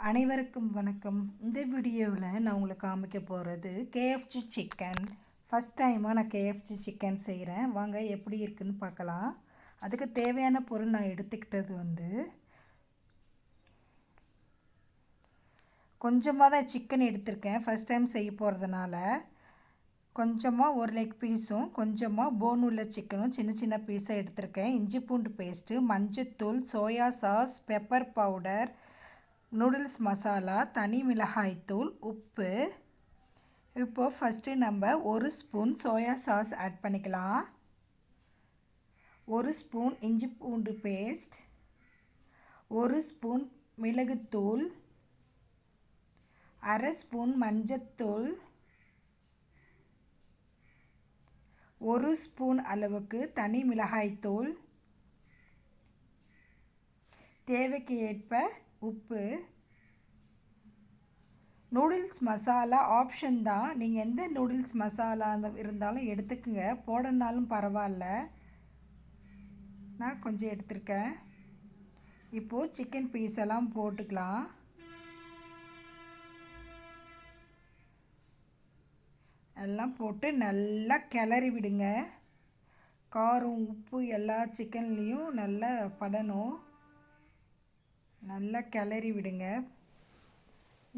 அனைவருக்கும் வணக்கம். இந்த வீடியோவில் நான் உங்களுக்கு காமிக்க போகிறது கேஎஃப்சி சிக்கன். ஃபஸ்ட் டைமாக நான் கேஎஃப்சி சிக்கன் செய்கிறேன். வாங்க எப்படி இருக்குன்னு பார்க்கலாம். அதுக்கு தேவையான பொருள் நான் எடுத்துக்கிட்டது கொஞ்சமாக தான் சிக்கன் எடுத்திருக்கேன். ஃபஸ்ட் டைம் செய்ய போகிறதுனால கொஞ்சமாக ஒரு லெக் பீஸும் கொஞ்சமாக போன் உள்ள சிக்கனும் சின்ன சின்ன பீஸாக எடுத்திருக்கேன். இஞ்சி பூண்டு பேஸ்ட்டு, மஞ்சத்தூள், soya sauce, pepper powder, noodles masala, தனி மிளகாய்த்தூள், உப்பு. இப்போது ஃபஸ்ட்டு நம்ம ஒரு ஸ்பூன் சோயா சாஸ் ஆட் பண்ணிக்கலாம். ஒரு ஸ்பூன் இஞ்சி பூண்டு பேஸ்ட், ஒரு ஸ்பூன் மிளகுத்தூள், அரை ஸ்பூன் மஞ்சத்தூள், ஒரு ஸ்பூன் அளவுக்கு தனி மிளகாய்த்தூள், தேவைக்கு ஏற்ப உப்பு. நூடுல்ஸ் மசாலா ஆப்ஷன் தான். நீங்கள் எந்த நூடுல்ஸ் மசாலா இருந்தாலும் எடுத்துக்கோங்க, போடனாலும் பரவாயில்ல. நான் கொஞ்சம் எடுத்துருக்கேன். இப்போது சிக்கன் பீஸ் எல்லாம் போட்டுக்கலாம். எல்லாம் போட்டு நல்லா கிளறி விடுங்க. காரம் உப்பு எல்லா சிக்கன்லேயும் நல்லா படணும். நல்லா கிளறி விடுங்க.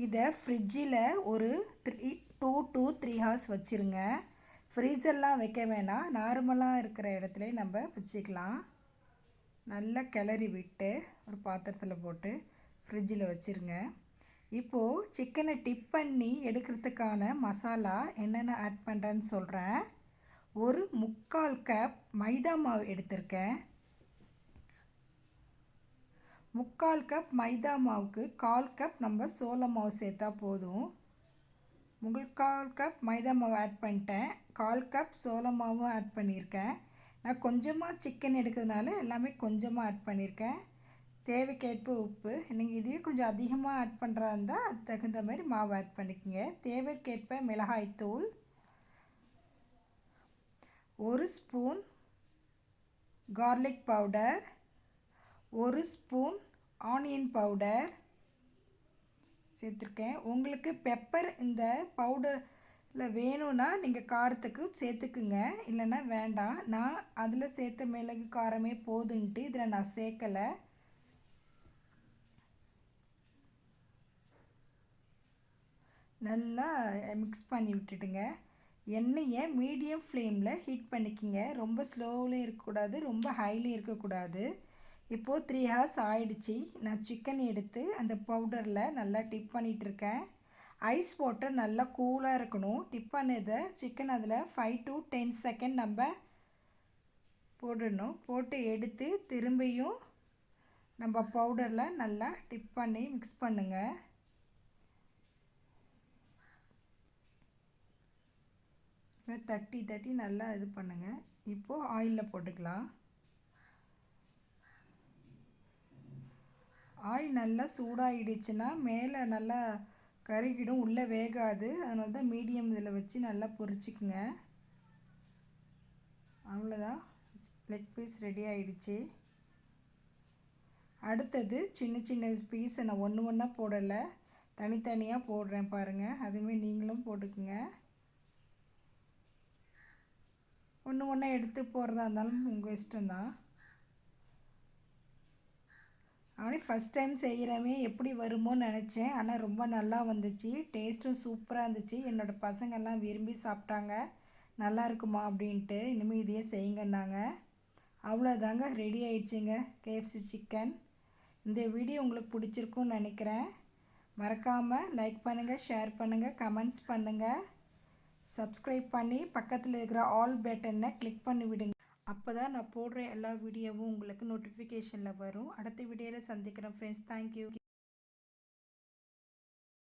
இதை ஃப்ரிட்ஜில் ஒரு 2 to 3 hours வச்சுருங்க. ஃப்ரீசர்லாம் வைக்க வேணாம், நார்மலாக இருக்கிற இடத்துல நம்ம வச்சுக்கலாம். நல்லா கிளறி விட்டு ஒரு பாத்திரத்தில் போட்டு ஃப்ரிட்ஜில் வச்சுருங்க. இப்போது சிக்கனை டிப் பண்ணி எடுக்கிறதுக்கான மசாலா என்னென்ன ஆட் பண்ணுறேன்னு சொல்கிறேன். ஒரு 3/4 கப் மைதா மாவு எடுத்திருக்கேன். 3/4 கப் மைதா மாவுக்கு 1/4 கப் நம்ம சோள மாவு சேர்த்தா போதும். 3/4 கப் மைதா மாவு ஆட் பண்ணிட்டேன். 1/4 கப் சோள மாவும் ஆட் பண்ணியிருக்கேன். நான் கொஞ்சமாக சிக்கன் எடுக்கிறதுனால எல்லாமே கொஞ்சமாக ஆட் பண்ணியிருக்கேன். தேவைக்கேற்ப உப்பு. நீங்கள் இதையும் கொஞ்சம் அதிகமாக ஆட் பண்ணுறா இருந்தால் அது தகுந்த மாதிரி மாவு ஆட் பண்ணிக்கோங்க. தேவைக்கேற்ப மிளகாய்த்தூள், ஒரு ஸ்பூன் கார்லிக் பவுடர், ஒரு ஸ்பூன் ஆனியன் பவுடர் சேர்த்துருக்கேன். உங்களுக்கு பெப்பர் இந்த பவுடரில் வேணும்னா நீங்கள் காரத்துக்கு சேர்த்துக்குங்க, இல்லைன்னா வேண்டாம். நான் அதில் சேர்த்த மிளகு காரமே போதுன்ட்டு இதில் நான் சேர்க்கலை. நல்லா மிக்ஸ் பண்ணி விட்டுடுங்க. எண்ணெயை மீடியம் ஃப்ளேமில் ஹீட் பண்ணிக்கோங்க. ரொம்ப ஸ்லோவிலையும் இருக்கக்கூடாது, ரொம்ப ஹைலையும் இருக்கக்கூடாது. இப்போது 3 hours ஆயிடுச்சு. நான் சிக்கன் எடுத்து அந்த பவுடரில் நல்லா டிப் பண்ணிகிட்ருக்கேன். ஐஸ் வாட்டர் நல்லா கூலாக இருக்கணும். டிப் பண்ணதை சிக்கன் அதில் 5 to 10 செகண்ட் நம்ம போடணும். போட்டு எடுத்து திரும்பியும் நம்ம பவுடரில் நல்லா டிப் பண்ணி மிக்ஸ் பண்ணுங்கள். தட்டி தட்டி நல்லா இது பண்ணுங்கள். இப்போது ஆயிலில் போட்டுக்கலாம். ஆயில் நல்லா சூடாகிடுச்சுன்னா மேலே நல்லா கருகிடும், உள்ளே வேகாது. அதனால தான் மீடியம் இதில் வச்சு நல்லா பொரிச்சிக்குங்க. அவ்வளோதான், லெக் பீஸ் ரெடி ஆகிடுச்சு. அடுத்தது சின்ன சின்ன பீஸை நான் ஒன்றா போடலை, தனித்தனியாக போடுறேன் பாருங்கள். அதுமாரி நீங்களும் போட்டுக்குங்க. ஒன்றா எடுத்து போடுறதா இருந்தாலும் உங்கள் இஷ்டம்தான். ஆனால் ஃபஸ்ட் டைம் செய்கிறமே எப்படி வருமோன்னு நினச்சேன். ஆனால் ரொம்ப நல்லா வந்துச்சு. டேஸ்ட்டும் சூப்பராக இருந்துச்சு. என்னோடய பசங்கள்லாம் விரும்பி சாப்பிட்டாங்க. நல்லா இருக்குமா அப்படின்ட்டு. இனிமேல் இதையே செய்யுங்கன்னாங்க. அவ்வளோதாங்க, ரெடி ஆயிடுச்சுங்க கேஎஃப்சி சிக்கன். இந்த வீடியோ உங்களுக்கு பிடிச்சிருக்குன்னு நினைக்கிறேன். மறக்காமல் லைக் பண்ணுங்கள், ஷேர் பண்ணுங்கள், கமெண்ட்ஸ் பண்ணுங்கள். சப்ஸ்கிரைப் பண்ணி பக்கத்தில் இருக்கிற ஆல் பட்டனை கிளிக் பண்ணி விடுங்க. அப்போ தான் நான் போடுற எல்லா வீடியோவும் உங்களுக்கு நோட்டிஃபிகேஷனில் வரும். அடுத்த வீடியோவில் சந்திக்கிறேன் ஃப்ரெண்ட்ஸ். தேங்க்யூ.